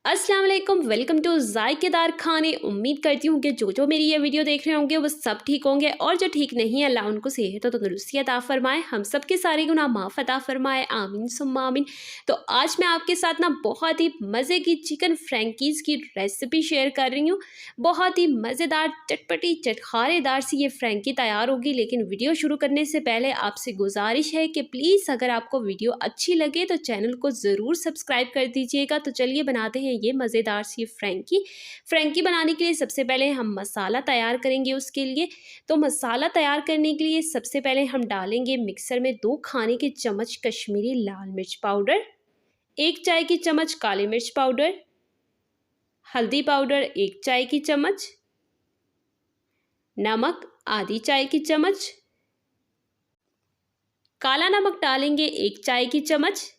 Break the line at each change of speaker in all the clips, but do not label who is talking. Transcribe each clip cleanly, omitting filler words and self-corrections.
अस्सलाम वालेकुम, welcome to जायकेदार खाने। उम्मीद करती हूँ कि जो मेरी ये वीडियो देख रहे होंगे वो सब ठीक होंगे और जो ठीक नहीं है अल्लाह उनको सेहत और तंदुरुस्ती अता फरमाए, हम सब के सारे गुनाह माफ़ अता फरमाए, आमीन सुम्मा आमीन। तो आज मैं आपके साथ ना बहुत ही मज़े की चिकन फ्रैंकीज़ की रेसिपी शेयर कर रही हूँ। बहुत ही मज़ेदार चटपटी चटखारेदार सी ये फ्रैंकी तैयार होगी। लेकिन वीडियो शुरू करने से पहले आपसे गुजारिश है कि प्लीज़ अगर आपको वीडियो अच्छी लगे तो चैनल को ज़रूर सब्सक्राइब कर दीजिएगा। तो चलिए बनाते हैं ये मज़ेदार सी फ्रैंकी बनाने के लिए सबसे पहले हम मसाला तैयार करेंगे। उसके लिए तो मसाला तैयार करने के लिए सबसे पहले हम डालेंगे मिक्सर में 2 खाने के चम्मच कश्मीरी लाल मिर्च पाउडर, 1 चाय की चम्मच काली मिर्च पाउडर, हल्दी पाउडर 1 चाय की चम्मच, नमक आधी चाय की चम्मच, काला नमक डालेंगे 1 चाय की चम्मच,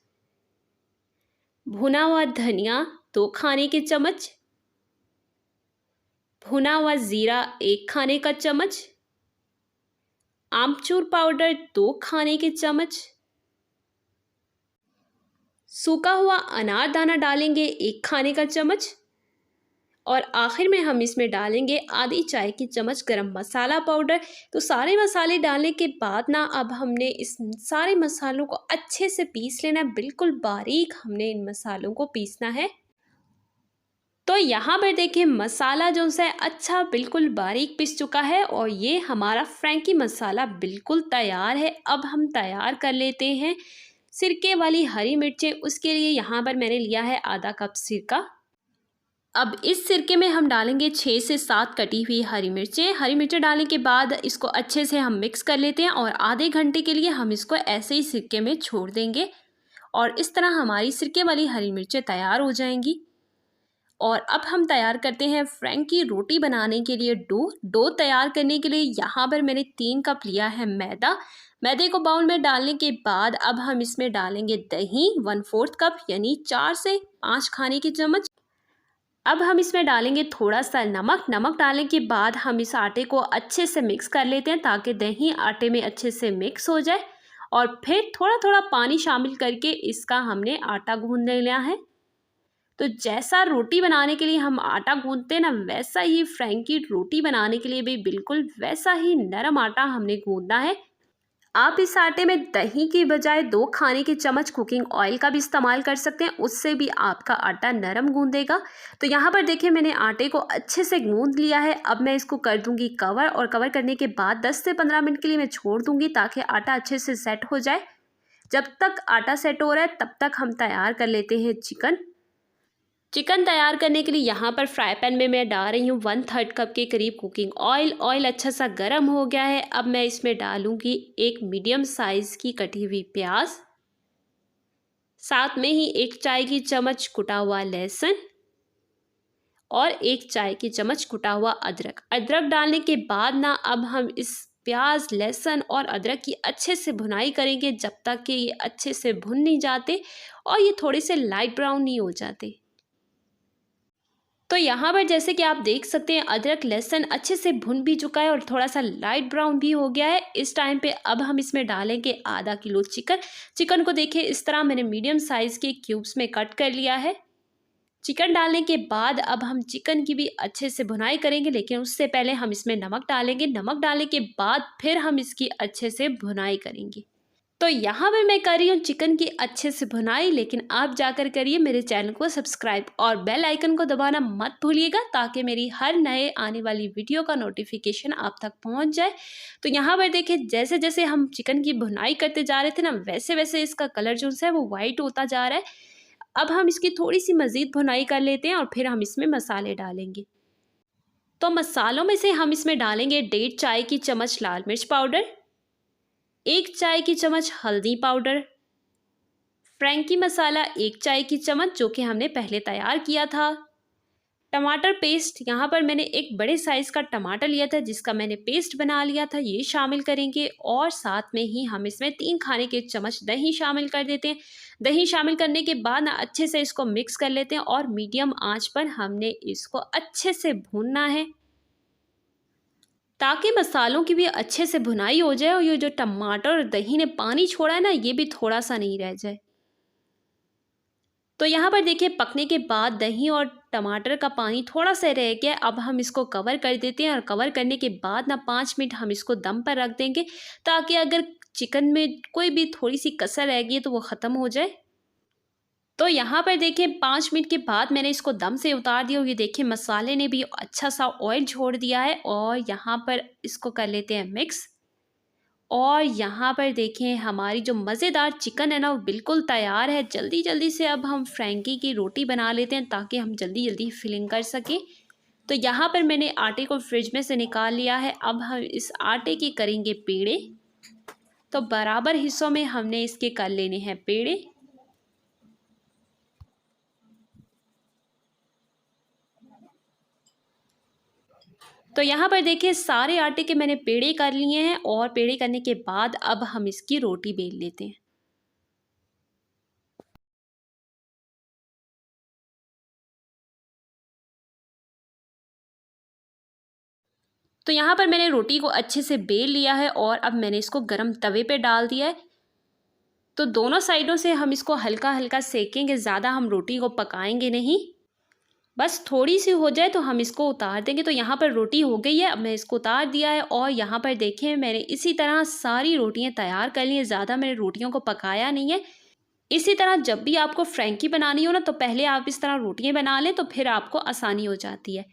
भुना हुआ धनिया 2 खाने के चम्मच, भुना हुआ ज़ीरा 1 खाने का चम्मच, आमचूर पाउडर 2 खाने के चम्मच, सूखा हुआ अनारदाना डालेंगे 1 खाने का चम्मच और आखिर में हम इसमें डालेंगे आधी चाय की चम्मच गरम मसाला पाउडर। तो सारे मसाले डालने के बाद ना अब हमने इस सारे मसालों को अच्छे से पीस लेना है, बिल्कुल बारीक हमने इन मसालों को पीसना है। तो यहाँ पर देखिए मसाला जो है अच्छा बिल्कुल बारीक पिस चुका है और ये हमारा फ्रैंकी मसाला बिल्कुल तैयार है। अब हम तैयार कर लेते हैं सिरके वाली हरी मिर्चें। उसके लिए यहाँ पर मैंने लिया है आधा कप सिरका। अब इस सिरके में हम डालेंगे 6 से 7 कटी हुई हरी मिर्चें। हरी मिर्चें डालने के बाद इसको अच्छे से हम मिक्स कर लेते हैं और आधे घंटे के लिए हम इसको ऐसे ही सिरके में छोड़ देंगे और इस तरह हमारी सिरके वाली हरी मिर्चें तैयार हो जाएंगी। और अब हम तैयार करते हैं फ्रैंकी रोटी बनाने के लिए डो तैयार करने के लिए यहाँ पर मैंने 3 कप लिया है मैदा। मैदे को बाउल में डालने के बाद अब हम इसमें डालेंगे दही 1/4 कप यानी 4 से 5 खाने की चम्मच। अब हम इसमें डालेंगे थोड़ा सा नमक डालने के बाद हम इस आटे को अच्छे से मिक्स कर लेते हैं ताकि दही आटे में अच्छे से मिक्स हो जाए और फिर थोड़ा थोड़ा पानी शामिल करके इसका हमने आटा गूंद लिया है। तो जैसा रोटी बनाने के लिए हम आटा गूंदते हैं ना, वैसा ही फ्रैंकी रोटी बनाने के लिए भी बिल्कुल वैसा ही नरम आटा हमने गूंदना है। आप इस आटे में दही की बजाय 2 खाने के चम्मच कुकिंग ऑयल का भी इस्तेमाल कर सकते हैं, उससे भी आपका आटा नरम गूंदेगा। तो यहाँ पर देखिए मैंने आटे को अच्छे से गूंद लिया है। अब मैं इसको कर दूंगी कवर और कवर करने के बाद 10 से 15 मिनट के लिए मैं छोड़ दूंगी ताकि आटा अच्छे से सेट हो जाए। जब तक आटा सेट हो रहा है तब तक हम तैयार कर लेते हैं चिकन तैयार करने के लिए यहाँ पर फ्राई पैन में मैं डाल रही हूँ 1/3 कप के करीब कुकिंग ऑयल। ऑयल अच्छा सा गर्म हो गया है। अब मैं इसमें डालूंगी एक मीडियम साइज़ की कटी हुई प्याज, साथ में ही 1 चाय की चम्मच कुटा हुआ लहसुन और 1 चाय की चम्मच कुटा हुआ अदरक डालने के बाद ना अब हम इस प्याज लहसुन और अदरक की अच्छे से भुनाई करेंगे जब तक कि ये अच्छे से भुन नहीं जाते और ये थोड़े से लाइट ब्राउन नहीं हो जाते। तो यहाँ पर जैसे कि आप देख सकते हैं अदरक लहसुन अच्छे से भुन भी चुका है और थोड़ा सा लाइट ब्राउन भी हो गया है। इस टाइम पे अब हम इसमें डालेंगे आधा किलो चिकन को देखिए इस तरह मैंने मीडियम साइज़ के क्यूब्स में कट कर लिया है। चिकन डालने के बाद अब हम चिकन की भी अच्छे से भुनाई करेंगे, लेकिन उससे पहले हम इसमें नमक डालेंगे। नमक डालने के बाद फिर हम इसकी अच्छे से भुनाई करेंगे। तो यहाँ पर मैं कर रही हूँ चिकन की अच्छे से भुनाई, लेकिन आप जाकर करिए मेरे चैनल को सब्सक्राइब और बेल आइकन को दबाना मत भूलिएगा ताकि मेरी हर नए आने वाली वीडियो का नोटिफिकेशन आप तक पहुँच जाए। तो यहाँ पर देखिए जैसे जैसे हम चिकन की भुनाई करते जा रहे थे ना, वैसे वैसे इसका कलर जो है वो वाइट होता जा रहा है। अब हम इसकी थोड़ी सी मज़ीद भुनाई कर लेते हैं और फिर हम इसमें मसाले डालेंगे। तो मसालों में से हम इसमें डालेंगे 1.5 चाय की चम्मच लाल मिर्च पाउडर, 1 चाय की चम्मच हल्दी पाउडर, फ्रैंकी मसाला 1 चाय की चम्मच जो कि हमने पहले तैयार किया था, टमाटर पेस्ट यहाँ पर मैंने एक बड़े साइज़ का टमाटर लिया था जिसका मैंने पेस्ट बना लिया था, ये शामिल करेंगे और साथ में ही हम इसमें 3 खाने के चम्मच दही शामिल कर देते हैं। दही शामिल करने के बाद ना अच्छे से इसको मिक्स कर लेते हैं और मीडियम आंच पर हमने इसको अच्छे से भूनना है ताकि मसालों की भी अच्छे से भुनाई हो जाए और ये जो टमाटर और दही ने पानी छोड़ा है ना, ये भी थोड़ा सा नहीं रह जाए। तो यहाँ पर देखिए पकने के बाद दही और टमाटर का पानी थोड़ा सा रह गया। अब हम इसको कवर कर देते हैं और कवर करने के बाद ना 5 मिनट हम इसको दम पर रख देंगे, ताकि अगर चिकन में कोई भी थोड़ी सी कसर रह गई है तो वो ख़त्म हो जाए। तो यहाँ पर देखिए 5 मिनट के बाद मैंने इसको दम से उतार दिया और ये देखिए मसाले ने भी अच्छा सा ऑयल छोड़ दिया है। और यहाँ पर इसको कर लेते हैं मिक्स। और यहाँ पर देखें हमारी जो मज़ेदार चिकन है ना वो बिल्कुल तैयार है। जल्दी जल्दी से अब हम फ्रैंकी की रोटी बना लेते हैं, ताकि हम जल्दी जल्दी फिलिंग कर सकें। तो यहाँ पर मैंने आटे को फ्रिज में से निकाल लिया है। अब हम इस आटे के करेंगे पेड़े। तो बराबर हिस्सों में हमने इसके कर लेने हैं पेड़े। तो यहाँ पर देखिए सारे आटे के मैंने पेड़े कर लिए हैं। और पेड़े करने के बाद अब हम इसकी रोटी बेल लेते हैं। तो यहाँ पर मैंने रोटी को अच्छे से बेल लिया है और अब मैंने इसको गरम तवे पे डाल दिया है। तो दोनों साइडों से हम इसको हल्का हल्का सेकेंगे, ज़्यादा हम रोटी को पकाएंगे नहीं। बस थोड़ी सी हो जाए तो हम इसको उतार देंगे। तो यहाँ पर रोटी हो गई है, अब मैं इसको उतार दिया है। और यहाँ पर देखें मैंने इसी तरह सारी रोटियाँ तैयार कर ली हैं, ज़्यादा मैंने रोटियों को पकाया नहीं है। इसी तरह जब भी आपको फ्रैंकी बनानी हो ना, तो पहले आप इस तरह रोटियाँ बना लें, तो फिर आपको आसानी हो जाती है।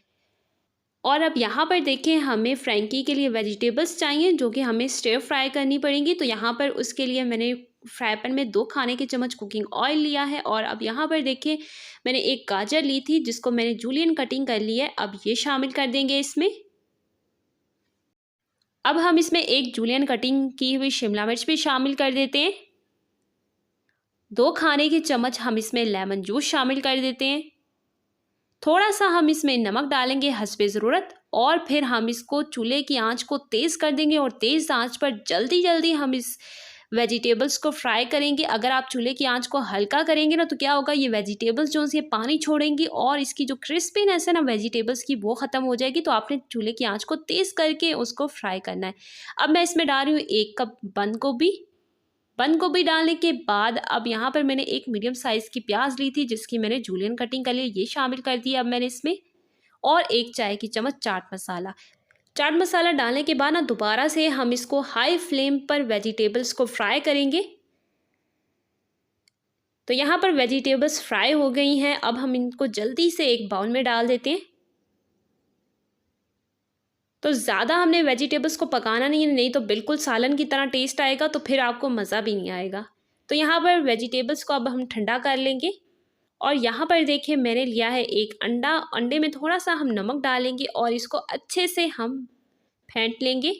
और अब यहाँ पर देखें हमें फ्रैंकी के लिए वेजिटेबल्स चाहिए, जो कि हमें स्टिर फ्राई करनी पड़ेंगी। तो यहाँ पर उसके लिए मैंने फ्राई पैन में 2 खाने के चम्मच कुकिंग ऑयल लिया है। और अब यहाँ पर देखिए मैंने एक गाजर ली थी, जिसको मैंने जूलियन कटिंग कर ली है। अब ये शामिल कर देंगे इसमें। अब हम इसमें एक जूलियन कटिंग की हुई शिमला मिर्च भी शामिल कर देते हैं। 2 खाने के चम्मच हम इसमें लेमन जूस शामिल कर देते हैं। थोड़ा सा हम इसमें नमक डालेंगे हस्बे ज़रूरत। और फिर हम इसको चूल्हे की आंच को तेज़ कर देंगे और तेज़ आंच पर जल्दी जल्दी हम इस वेजिटेबल्स को फ्राई करेंगे। अगर आप चूल्हे की आंच को हल्का करेंगे ना, तो क्या होगा, ये वेजिटेबल्स जो ये पानी छोड़ेंगी और इसकी जो क्रिस्पीनेस है ना वेजिटेबल्स की, वो ख़त्म हो जाएगी। तो आपने चूल्हे की आंच को तेज़ करके उसको फ्राई करना है। अब मैं इसमें डाल रही हूँ 1 कप बंद गोभी। बंद गोभी डालने के बाद अब यहाँ पर मैंने एक मीडियम साइज़ की प्याज ली थी, जिसकी मैंने जूलियन कटिंग कर ली, ये शामिल कर दिया अब मैंने इसमें। और 1 चाय की चम्मच चाट मसाला। चाट मसाला डालने के बाद ना दोबारा से हम इसको हाई फ्लेम पर वेजिटेबल्स को फ्राई करेंगे। तो यहाँ पर वेजिटेबल्स फ्राई हो गई हैं। अब हम इनको जल्दी से एक बाउल में डाल देते हैं। तो ज़्यादा हमने वेजिटेबल्स को पकाना नहीं है, नहीं तो बिल्कुल सालन की तरह टेस्ट आएगा, तो फिर आपको मज़ा भी नहीं आएगा। तो यहाँ पर वेजिटेबल्स को अब हम ठंडा कर लेंगे। और यहाँ पर देखिए मैंने लिया है एक अंडा। अंडे में थोड़ा सा हम नमक डालेंगे और इसको अच्छे से हम फेंट लेंगे।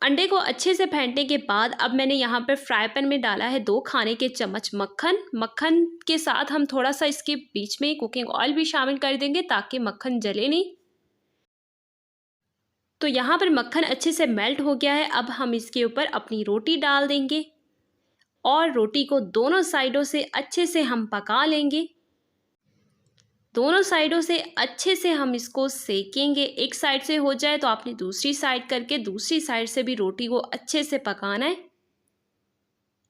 अंडे को अच्छे से फेंटने के बाद अब मैंने यहाँ पर फ्राई पैन में डाला है 2 खाने के चम्मच मक्खन। मक्खन के साथ हम थोड़ा सा इसके बीच में कुकिंग ऑयल भी शामिल कर देंगे, ताकि मक्खन जले नहीं। तो यहाँ पर मक्खन अच्छे से मेल्ट हो गया है। अब हम इसके ऊपर अपनी रोटी डाल देंगे और रोटी को दोनों साइडों से अच्छे से हम पका लेंगे। दोनों साइडों से अच्छे से हम इसको सेकेंगे। एक साइड से हो जाए तो आपने दूसरी साइड करके दूसरी साइड से भी रोटी को अच्छे से पकाना है।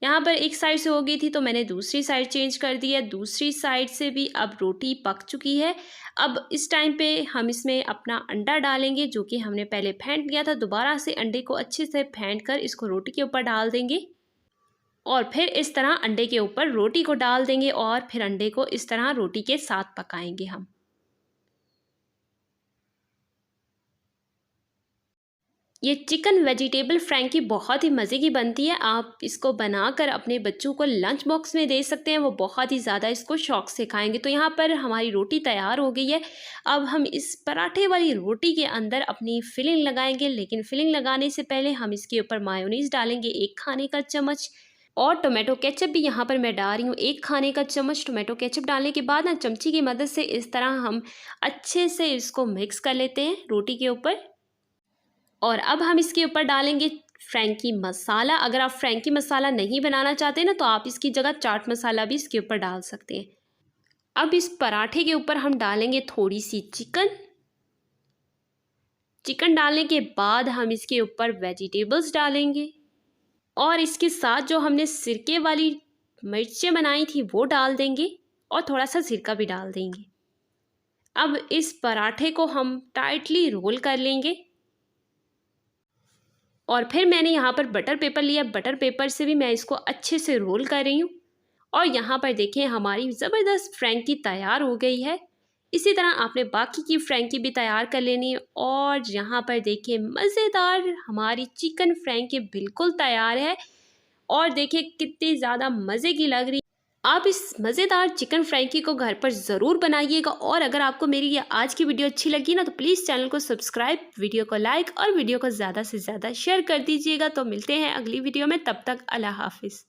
यहाँ पर एक साइड से हो गई थी तो मैंने दूसरी साइड चेंज कर दी है। दूसरी साइड से भी अब रोटी पक चुकी है। अब इस टाइम पे हम इसमें अपना अंडा डालेंगे, जो कि हमने पहले फेंट लिया था। दोबारा से अंडे को अच्छे से फेंट कर इसको रोटी के ऊपर डाल देंगे और फिर इस तरह अंडे के ऊपर रोटी को डाल देंगे और फिर अंडे को इस तरह रोटी के साथ पकाएंगे हम। ये चिकन वेजिटेबल फ्रैंकी बहुत ही मज़े की बनती है। आप इसको बनाकर अपने बच्चों को लंच बॉक्स में दे सकते हैं, वो बहुत ही ज़्यादा इसको शौक़ से खाएंगे। तो यहाँ पर हमारी रोटी तैयार हो गई है। अब हम इस पराठे वाली रोटी के अंदर अपनी फिलिंग लगाएंगे, लेकिन फिलिंग लगाने से पहले हम इसके ऊपर मायोनीज़ डालेंगे 1 खाने का चम्मच। और टोमेटो केचप भी यहाँ पर मैं डाल रही हूँ 1 खाने का चम्मच। टोमेटो केचप डालने के बाद ना चमची की मदद से इस तरह हम अच्छे से इसको मिक्स कर लेते हैं रोटी के ऊपर। और अब हम इसके ऊपर डालेंगे फ्रैंकी मसाला। अगर आप फ्रैंकी मसाला नहीं बनाना चाहते ना, तो आप इसकी जगह चाट मसाला भी इसके ऊपर डाल सकते हैं। अब इस पराठे के ऊपर हम डालेंगे थोड़ी सी चिकन। चिकन डालने के बाद हम इसके ऊपर वेजिटेबल्स डालेंगे और इसके साथ जो हमने सिरके वाली मिर्चें बनाई थी वो डाल देंगे और थोड़ा सा सिरका भी डाल देंगे। अब इस पराठे को हम टाइटली रोल कर लेंगे और फिर मैंने यहाँ पर बटर पेपर लिया, बटर पेपर से भी मैं इसको अच्छे से रोल कर रही हूँ। और यहाँ पर देखिए हमारी ज़बरदस्त फ्रैंकी तैयार हो गई है। इसी तरह आपने बाकी की फ्रैंकी भी तैयार कर लेनी है। और यहाँ पर देखिए मज़ेदार हमारी चिकन फ्रैंकी बिल्कुल तैयार है और देखिए कितनी ज़्यादा मज़े की लग रही है। आप इस मज़ेदार चिकन फ्रैंकी को घर पर ज़रूर बनाइएगा। और अगर आपको मेरी ये आज की वीडियो अच्छी लगी ना तो प्लीज़ चैनल को सब्सक्राइब, वीडियो को लाइक और वीडियो को ज़्यादा से ज़्यादा शेयर कर दीजिएगा। तो मिलते हैं अगली वीडियो में, तब तक अल्लाह हाफिज़।